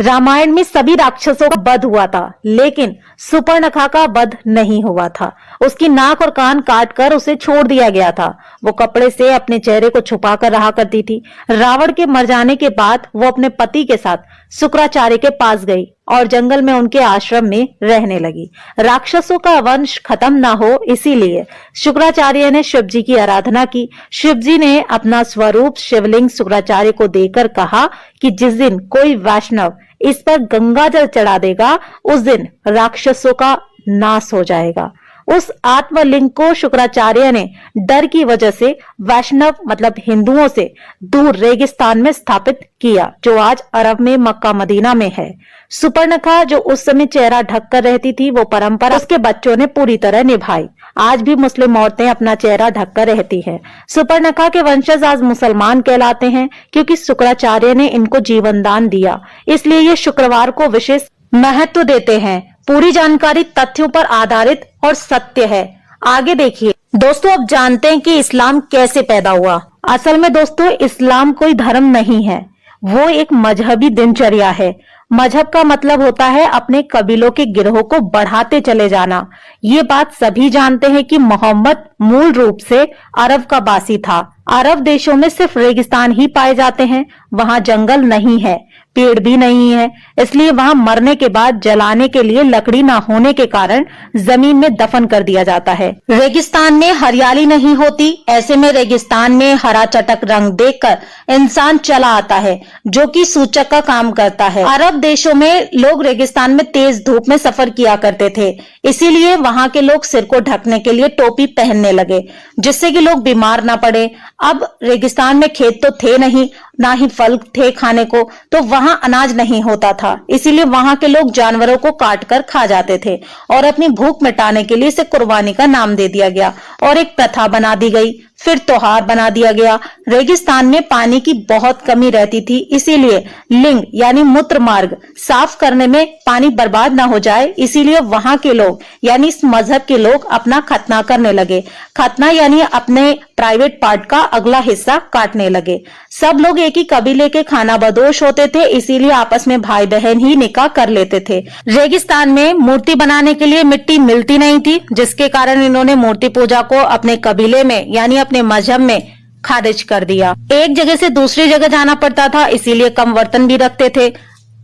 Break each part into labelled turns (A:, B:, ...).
A: रामायण में सभी राक्षसों का वध हुआ था, लेकिन सुपर्णखा का वध नहीं हुआ था। उसकी नाक और कान काटकर उसे छोड़ दिया गया था। वो कपड़े से अपने चेहरे को छुपाकर रहा करती थी। रावण के मर जाने के बाद वो अपने पति के साथ शुक्राचार्य के पास गई और जंगल में उनके आश्रम में रहने लगी। राक्षसों का वंश खत्म ना हो, इसीलिए शुक्राचार्य ने शिव जी की आराधना की। शिव जी ने अपना स्वरूप शिवलिंग शुक्राचार्य को देकर कहा कि जिस दिन कोई वैष्णव इस पर गंगा जल चढ़ा देगा, उस दिन राक्षसों का नाश हो जाएगा। उस आत्मलिंग को शुक्राचार्य ने डर की वजह से वैष्णव मतलब हिंदुओं से दूर रेगिस्तान में स्थापित किया, जो आज अरब में मक्का मदीना में है। सुपर्णखा जो उस समय चेहरा ढककर रहती थी, वो परंपरा उसके बच्चों ने पूरी तरह निभाई। आज भी मुस्लिम औरतें अपना चेहरा ढककर रहती हैं। सुपर्णखा के वंशज आज मुसलमान कहलाते हैं, क्योंकि शुक्राचार्य ने इनको जीवन दान दिया। इसलिए ये शुक्रवार को विशेष महत्व देते हैं। पूरी जानकारी तथ्यों पर आधारित और सत्य है। आगे देखिए दोस्तों, अब जानते हैं कि इस्लाम कैसे पैदा हुआ। असल में दोस्तों, इस्लाम कोई धर्म नहीं है, वो एक मजहबी दिनचर्या है। मजहब का मतलब होता है अपने कबीलों के गिरोह को बढ़ाते चले जाना। ये बात सभी जानते हैं कि मोहम्मद मूल रूप से अरब का बासी था। अरब देशों में सिर्फ रेगिस्तान ही पाए जाते हैं, वहां जंगल नहीं है, पेड़ भी नहीं है, इसलिए वहां मरने के बाद जलाने के लिए लकड़ी ना होने के कारण जमीन में दफन कर दिया जाता है। रेगिस्तान में हरियाली नहीं होती, ऐसे में रेगिस्तान में हरा चटक रंग देखकर इंसान चला आता है, जो कि सूचक का काम करता है। अरब देशों में लोग रेगिस्तान में तेज धूप में सफर किया करते थे, इसीलिए वहां के लोग सिर को ढकने के लिए टोपी पहनने लगे, जिससे कि लोग बीमार ना पड़े। अब रेगिस्तान में खेत तो थे नहीं, ना ही फल थे खाने को, तो वहां अनाज नहीं होता था, इसीलिए वहां के लोग जानवरों को काट कर खा जाते थे और अपनी भूख मिटाने के लिए इसे कुर्बानी का नाम दे दिया गया और एक प्रथा बना दी गई। फिर त्योहार बना दिया गया। रेगिस्तान में पानी की बहुत कमी रहती थी, इसीलिए लिंग यानी मूत्र मार्ग साफ करने में पानी बर्बाद ना हो जाए, इसीलिए वहां के लोग यानी इस मजहब के लोग अपना खतना करने लगे। खतना यानी अपने प्राइवेट पार्ट का अगला हिस्सा काटने लगे। सब लोग एक ही कबीले के खानाबदोश होते थे, इसीलिए आपस में भाई बहन ही निकाह कर लेते थे। रेगिस्तान में मूर्ति बनाने के लिए मिट्टी मिलती नहीं थी, जिसके कारण इन्होंने मूर्ति पूजा को अपने कबीले में यानी अपने मजहब में खारिज कर दिया। एक जगह से दूसरी जगह जाना पड़ता था, इसीलिए कम बर्तन भी रखते थे।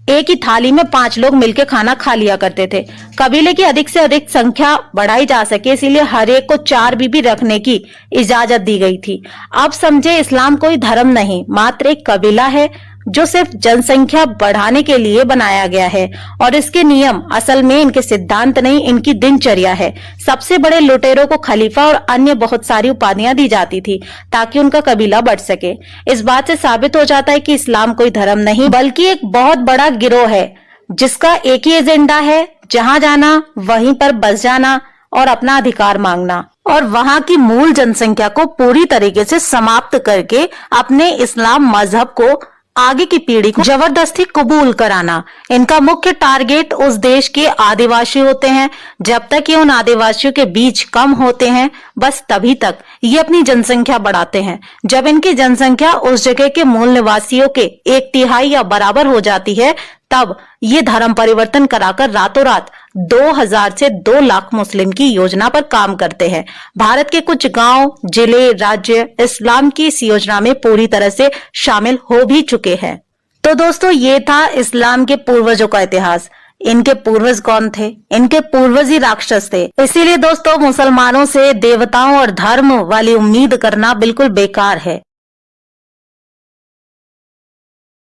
A: एक ही थाली में 5 लोग मिलकर खाना खा लिया करते थे। कबीले की अधिक से अधिक संख्या बढ़ाई जा सके, इसीलिए हर एक को 4 बीबी रखने की इजाजत दी गई थी। अब समझे, इस्लाम कोई धर्म नहीं, मात्र एक कबीला है जो सिर्फ जनसंख्या बढ़ाने के लिए बनाया गया है। और इसके नियम असल में इनके सिद्धांत नहीं, इनकी दिनचर्या है। सबसे बड़े लुटेरों को खलीफा और अन्य बहुत सारी उपाधियां दी जाती थी ताकि उनका कबीला बढ़ सके। इस बात से साबित हो जाता है कि इस्लाम कोई धर्म नहीं बल्कि एक बहुत बड़ा गिरोह है, जिसका एक ही एजेंडा है, जहां जाना वहीं पर बस जाना और अपना अधिकार मांगना और वहां की मूल जनसंख्या को पूरी तरीके से समाप्त करके अपने इस्लाम मजहब को आगे की पीढ़ी को जबरदस्ती कबूल कराना। इनका मुख्य टारगेट उस देश के आदिवासी होते हैं। जब तक ये उन आदिवासियों के बीच कम होते हैं, बस तभी तक ये अपनी जनसंख्या बढ़ाते हैं। जब इनकी जनसंख्या उस जगह के मूल निवासियों के 1/3 या बराबर हो जाती है, तब ये धर्म परिवर्तन कराकर रातों रात 2000 से 2 लाख मुस्लिम की योजना पर काम करते हैं। भारत के कुछ गांव, जिले, राज्य इस्लाम की इस योजना में पूरी तरह से शामिल हो भी चुके हैं। तो दोस्तों, ये था इस्लाम के पूर्वजों का इतिहास। इनके पूर्वज कौन थे? इनके पूर्वज ही राक्षस थे। इसीलिए दोस्तों, मुसलमानों से देवताओं और धर्म वाली उम्मीद करना बिल्कुल बेकार है।